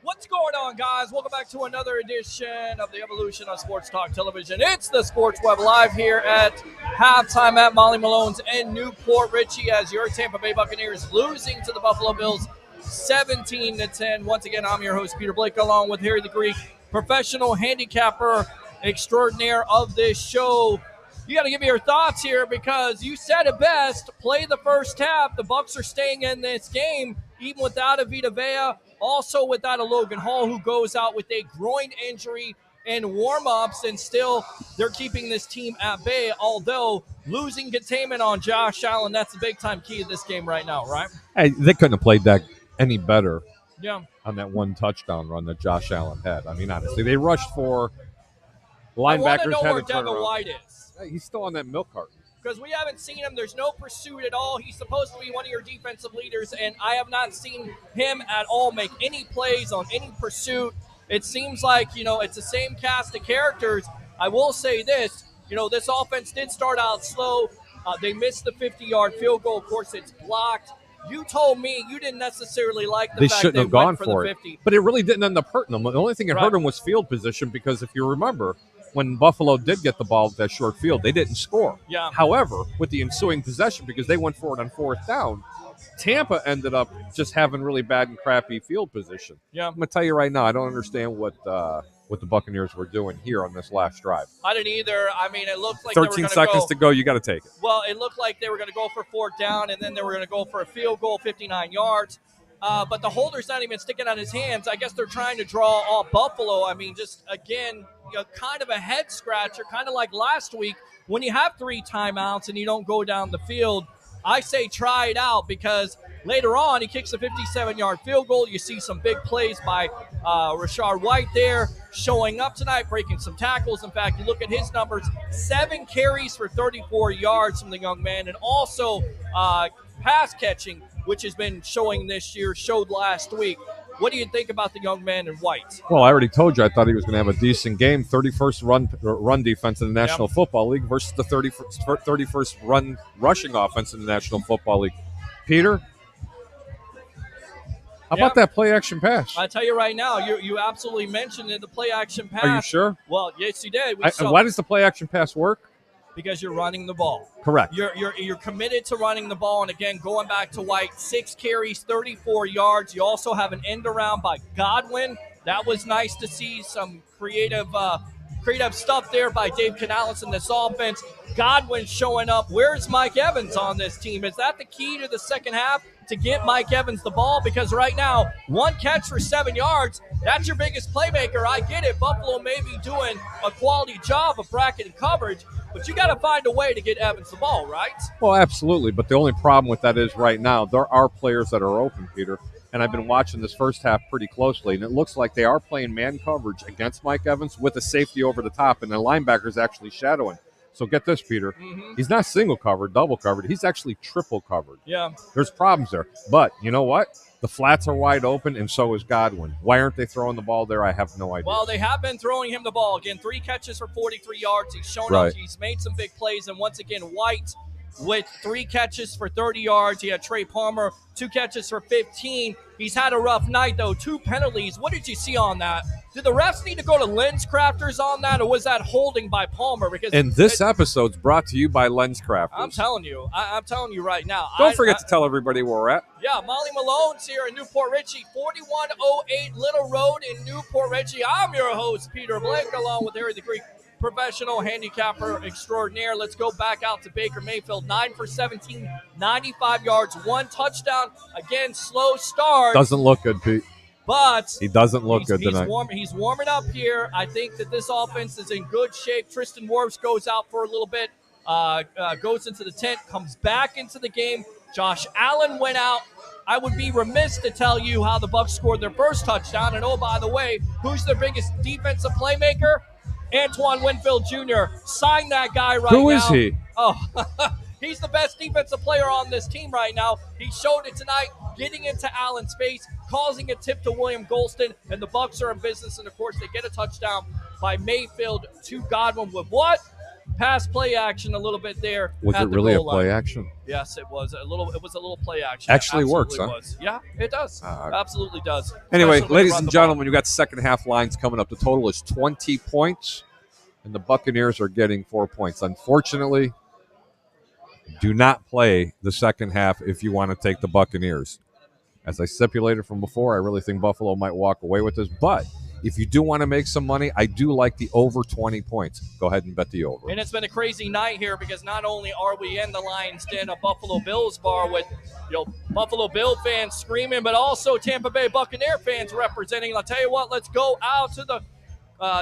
What's going on, guys? Welcome back to another edition of the Evolution of Sports Talk Television. It's the Sports Web Live here at halftime at Molly Malone's in Newport Richie as your Tampa Bay Buccaneers losing to the Buffalo Bills 17-10. Once again, I'm your host, Peter Blake, along with Harry the Greek, professional handicapper extraordinaire of this show. You got to give me your thoughts here because you said it best. Play the first half. The Bucs are staying in this game even without a Vita Vea, also without a Logan Hall who goes out with a groin injury in warm-ups, and still they're keeping this team at bay, although losing containment on Josh Allen, that's the big-time key to this game right now, right? Hey, they couldn't have played that any better on that one touchdown run that Josh Allen had. I mean, honestly, they rushed for linebackers. I want to know had where to turn Devin around. White is. Hey, he's still on that milk carton. Because we haven't seen him. There's no pursuit at all. He's supposed to be one of your defensive leaders, and I have not seen him at all make any plays on any pursuit. It seems like, it's the same cast of characters. I will say this, this offense did start out slow. They missed the 50-yard field goal. Of course, it's blocked. You told me you didn't necessarily like the They fact shouldn't they have gone went for the it. 50. But it really didn't end up hurting them. The only thing that Right. hurt them was field position because if you remember, when Buffalo did get the ball with that short field, they didn't score. Yeah. However, with the ensuing possession, because they went for it on fourth down, Tampa ended up just having really bad and crappy field position. Yeah. I'm going to tell you right now, I don't understand what the Buccaneers were doing here on this last drive. I didn't either. I mean, it looked like they were 13 going to seconds go. to go. You got to take it. Well, it looked like they were going to go for fourth down, and then they were going to go for a field goal, 59 yards. But the holder's not even sticking on his hands. I guess they're trying to draw off Buffalo. I mean, just, again, kind of a head-scratcher, kind of like last week. When you have 3 timeouts and you don't go down the field, I say try it out because later on he kicks a 57-yard field goal. You see some big plays by Rashard White there showing up tonight, breaking some tackles. In fact, you look at his numbers, 7 carries for 34 yards from the young man, and also pass catching, which has been showing this year, showed last week. What do you think about the young man in white? Well, I already told you I thought he was going to have a decent game. 31st run defense in the National Football League versus the 31st run rushing offense in the National Football League. Peter, how about that play-action pass? I tell you right now, you absolutely mentioned it, the play-action pass. Are you sure? Well, yes, you did. Why does the play-action pass work? Because you're running the ball. Correct. You're committed to running the ball, and again, going back to White, 6 carries, 34 yards. You also have an end around by Godwin. That was nice to see some creative stuff there by Dave Canales in this offense. Godwin showing up. Where's Mike Evans on this team? Is that the key to the second half, to get Mike Evans the ball? Because right now, 1 catch for 7 yards, that's your biggest playmaker. I get it. Buffalo may be doing a quality job of bracketing coverage, but you got to find a way to get Evans the ball, right? Well, absolutely. But the only problem with that is right now there are players that are open, Peter. And I've been watching this first half pretty closely, and it looks like they are playing man coverage against Mike Evans with a safety over the top, and the linebacker's actually shadowing. So get this, Peter. Mm-hmm. He's not single covered, double covered. He's actually triple covered. Yeah. There's problems there. But you know what? The flats are wide open, and so is Godwin. Why aren't they throwing the ball there? I have no idea. Well, they have been throwing him the ball. Again, 3 catches for 43 yards. He's shown Right. up. He's made some big plays. And once again, White with 3 catches for 30 yards. He had Trey Palmer, 2 catches for 15. He's had a rough night, though. 2 penalties. What did you see on that? Did the refs need to go to lens crafters on that, or was that holding by Palmer? Because And this episode's brought to you by Lens Crafters. I'm telling you. I'm telling you right now. Don't forget to tell everybody where we're at. Yeah, Molly Malone's here in Newport Richey, 4108 Little Road in Newport Richey. I'm your host, Peter Blake, along with Harry the Greek, professional handicapper extraordinaire. Let's go back out to Baker Mayfield. 9 for 17, 95 yards, 1 touchdown. Again, slow start. Doesn't look good, Pete. But he doesn't look good tonight. He's warming up here. I think that this offense is in good shape. Tristan Wirfs goes out for a little bit, goes into the tent, comes back into the game. Josh Allen went out. I would be remiss to tell you how the Bucs scored their first touchdown. And, oh, by the way, who's their biggest defensive playmaker? Antoine Winfield Jr. Sign that guy right now. Who is he? Oh, he's the best defensive player on this team right now. He showed it tonight, getting into Allen's face, causing a tip to William Golston, and the Bucs are in business. And, of course, they get a touchdown by Mayfield to Godwin with what? Pass play action a little bit there. Was it really a play action? Yes, it was a little play action. Actually works, huh? Yeah, it does. Absolutely does. Anyway, ladies and gentlemen, you got second half lines coming up. The total is 20 points, and the Buccaneers are getting 4 points. Unfortunately, do not play the second half if you want to take the Buccaneers. As I stipulated from before, I really think Buffalo might walk away with this, but if you do want to make some money, I do like the over 20 points. Go ahead and bet the over. And it's been a crazy night here because not only are we in the Lions Den, a Buffalo Bills bar with Buffalo Bill fans screaming, but also Tampa Bay Buccaneer fans representing. I'll tell you what, let's go out to the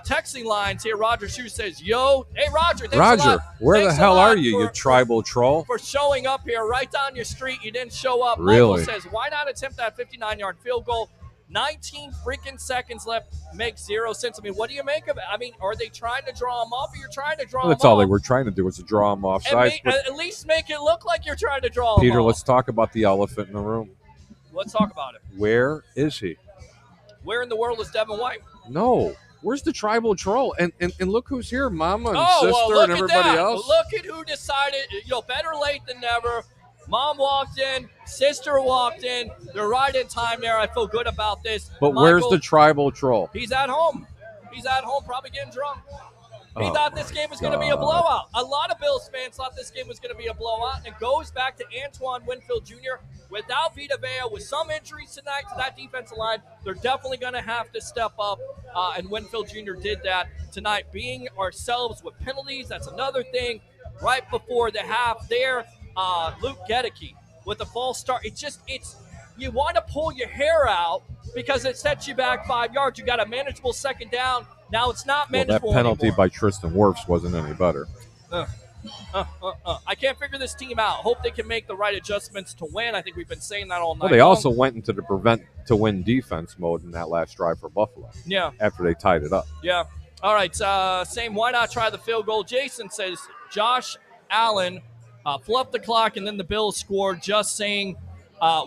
texting lines here. Roger Shue says, yo. Hey, Roger. Roger, where the hell are you, you tribal troll? For showing up here right down your street. You didn't show up. Really? Michael says, why not attempt that 59-yard field goal? 19 freaking seconds left. Makes 0 sense. I mean, what do you make of it? I mean, are they trying to draw them off, or you're trying to draw them off? That's all they were trying to do was to draw them off sides. At least make it look like you're trying to draw them off. Peter, let's talk about the elephant in the room. Let's talk about it. Where is he? Where in the world is Devin White? No. Where's the tribal troll? And look who's here, Mama and sister and everybody else. Look at who decided, better late than never. Mom walked in, sister walked in. They're right in time there. I feel good about this. But Michael, where's the tribal troll? He's at home. He's at home probably getting drunk. He thought this game was going to be a blowout. A lot of Bills fans thought this game was going to be a blowout. And it goes back to Antoine Winfield Jr. Without Vita Vea, with some injuries tonight to that defensive line, they're definitely going to have to step up. And Winfield Jr. did that tonight. Being ourselves with penalties, that's another thing. Right before the half there, Luke Gedeke with a false start. You want to pull your hair out because it sets you back 5 yards. You got a manageable second down. Now it's not manageable that penalty anymore. by Tristan Wirfs wasn't any better. I can't figure this team out. Hope they can make the right adjustments to win. I think we've been saying that all night. Well, they also went into the prevent to win defense mode in that last drive for Buffalo. Yeah. After they tied it up. Yeah. All right. Same. Why not try the field goal? Jason says Josh Allen fluffed the clock and then the Bills scored. Just saying.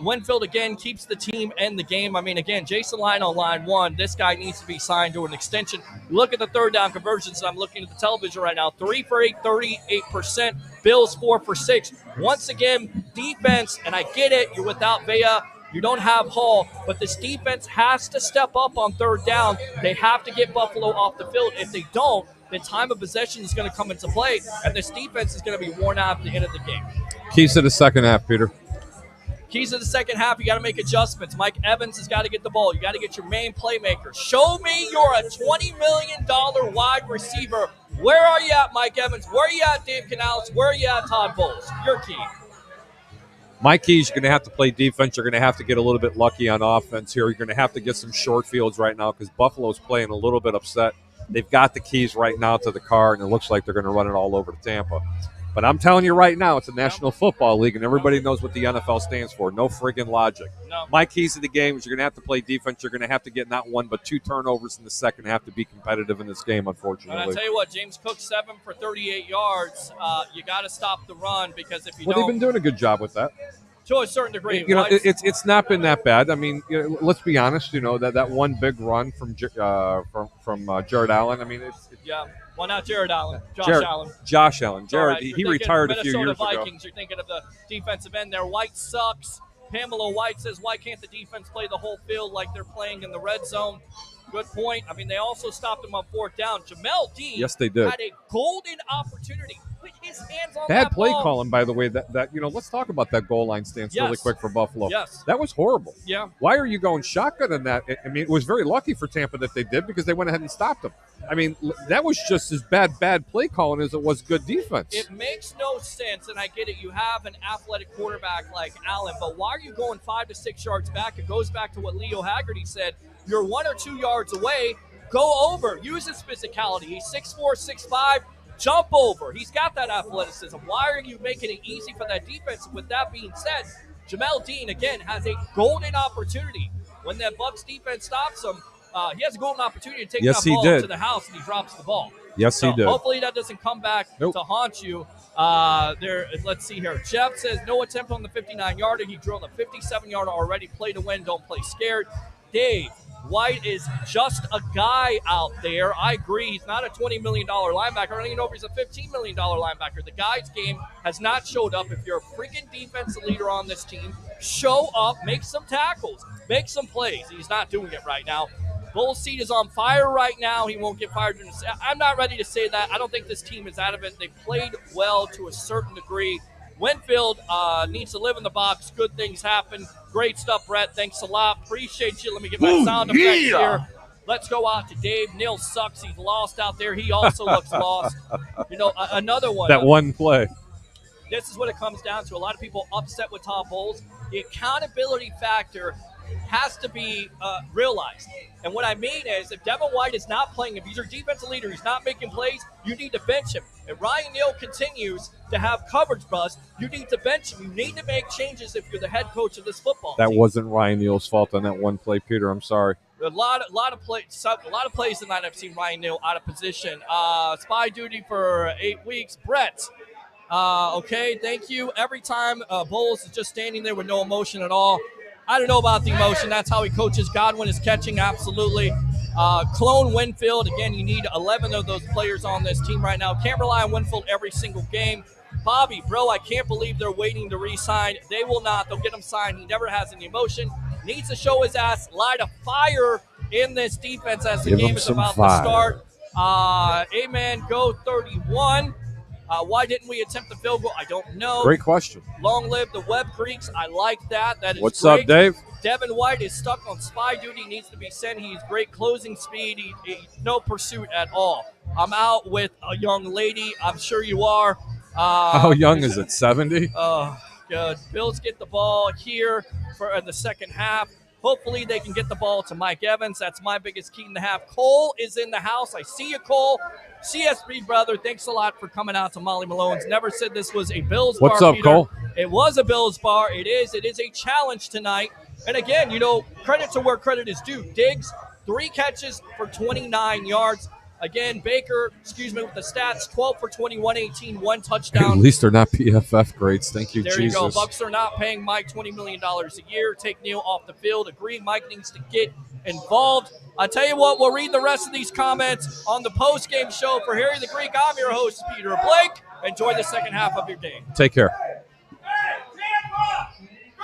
Winfield again keeps the team and the game. I mean, again, Jason Line on line 1. This guy needs to be signed to an extension. Look at the third down conversions. I'm looking at the television right now. 3 for 8, 38%. Bills 4 for 6. Once again, defense, and I get it. You're without Vea. You don't have Hall, but this defense has to step up on third down. They have to get Buffalo off the field. If they don't, then time of possession is going to come into play, and this defense is going to be worn out at the end of the game. Keys to the second half, Peter. Keys to the second half, you got to make adjustments. Mike Evans has got to get the ball. You got to get your main playmaker. Show me you're a $20 million wide receiver. Where are you at, Mike Evans? Where are you at, Dave Canales? Where are you at, Todd Bowles? Your key. My keys, you're going to have to play defense. You're going to have to get a little bit lucky on offense here. You're going to have to get some short fields right now because Buffalo's playing a little bit upset. They've got the keys right now to the car, and it looks like they're going to run it all over to Tampa. But I'm telling you right now, it's a National Football League, and everybody knows what the NFL stands for. No friggin' logic. No. My keys to the game is you're going to have to play defense. You're going to have to get not 1 but 2 turnovers in the second half to be competitive in this game, unfortunately. And I tell you what, James Cook 7 for 38 yards. You got to stop the run because if you Well, don't, they've been doing a good job with that. to a certain degree. It's not been that bad. I mean, let's be honest. That one big run from Jared Allen. I mean, yeah. Well, not Jared Allen. Allen. Josh Allen. Jared. Right. He retired a few years Vikings. You're thinking of the defensive end there. White sucks. Pamela White says, why can't the defense play the whole field like they're playing in the red zone? Good point. I mean, they also stopped him on fourth down. Jamel Dean yes, they did. Had a golden opportunity. Put his hands on Bad that play ball. calling, by the way. Let's talk about that goal line stance really quick for Buffalo. Yes. That was horrible. Yeah. Why are you going shotgun in that? I mean, it was very lucky for Tampa that they did because they went ahead and stopped them. I mean, that was just as bad play calling as it was good defense. It makes no sense, and I get it. You have an athletic quarterback like Allen, but why are you going 5 to 6 yards back? It goes back to what Leo Haggerty said. You're 1 or 2 yards away. Go over. Use his physicality. He's 6'4", 6'5". Jump over. He's got that athleticism. Why are you making it easy for that defense? With that being said, Jamel Dean, again, has a golden opportunity. When that Bucs defense stops him, he has a golden opportunity to take that ball to the house, and he drops the ball. Yes, he did. Hopefully that doesn't come back to haunt you. Let's see here. Jeff says, no attempt on the 59-yarder. He drilled a 57-yarder already. Play to win. Don't play scared. Dave, White is just a guy out there. I agree. He's not a $20 million linebacker. I don't even know if he's a $15 million linebacker. The guy's game has not showed up. If you're a freaking defensive leader on this team, show up, make some tackles, make some plays. He's not doing it right now. Bull's seat is on fire right now. He won't get fired. I'm not ready to say that. I don't think this team is out of it. They played well to a certain degree. Winfield needs to live in the box. Good things happen. Great stuff, Brett. Thanks a lot. Appreciate you. Let me get my sound effects here. Let's go out to Dave. Neil sucks. He's lost out there. He also looks lost. Another one. That one play. This is what it comes down to. A lot of people upset with Todd Bowles. The accountability factor has to be realized. And what I mean is, if Devin White is not playing, if he's your defensive leader, he's not making plays, you need to bench him. If Ryan Neal continues to have coverage bust, you need to bench him. You need to make changes if you're the head coach of this football team. That wasn't Ryan Neal's fault on that one play, Peter. I'm sorry. A lot of plays tonight I've seen Ryan Neal out of position. Spy duty for 8 weeks. Brett. Okay, thank you. Every time Bowles is just standing there with no emotion at all. I don't know about the emotion. That's how he coaches. Godwin is catching, absolutely. Clone Winfield. Again, you need 11 of those players on this team right now. Can't rely on Winfield every single game. Bobby, bro, I can't believe they're waiting to re-sign. They will not. They'll get him signed. He never has any emotion. Needs to show his ass. Light a fire in this defense as the game is about to start. Amen. Go 31. Why didn't we attempt the field goal? I don't know. Great question. Long live the Web Creeks. I like that. That is What's great. up, Dave? Devin White is stuck on spy duty. Needs to be sent. He's great closing speed. No pursuit at all. I'm out with a young lady. I'm sure you are. How young is it? 70? Oh, good. Bills get the ball here for the second half. Hopefully they can get the ball to Mike Evans. That's my biggest key in the half. Cole is in the house. I see you, Cole. CSB, brother, thanks a lot for coming out to Molly Malone's. Never said this was a Bills bar. What's up, Peter. Cole? It was a Bills bar. It is a challenge tonight. And again, credit to where credit is due. Diggs, 3 catches for 29 yards. Again, Baker, with the stats, 12 for 21, 18, 1 touchdown. At least they're not PFF grades. Thank you, there Jesus. There you go. Bucs are not paying Mike $20 million a year. Take Neal off the field. Agree, Mike needs to get involved. I tell you what, we'll read the rest of these comments on the post-game show. For Harry the Greek, I'm your host, Peter Blake. Enjoy the second half of your game. Take care.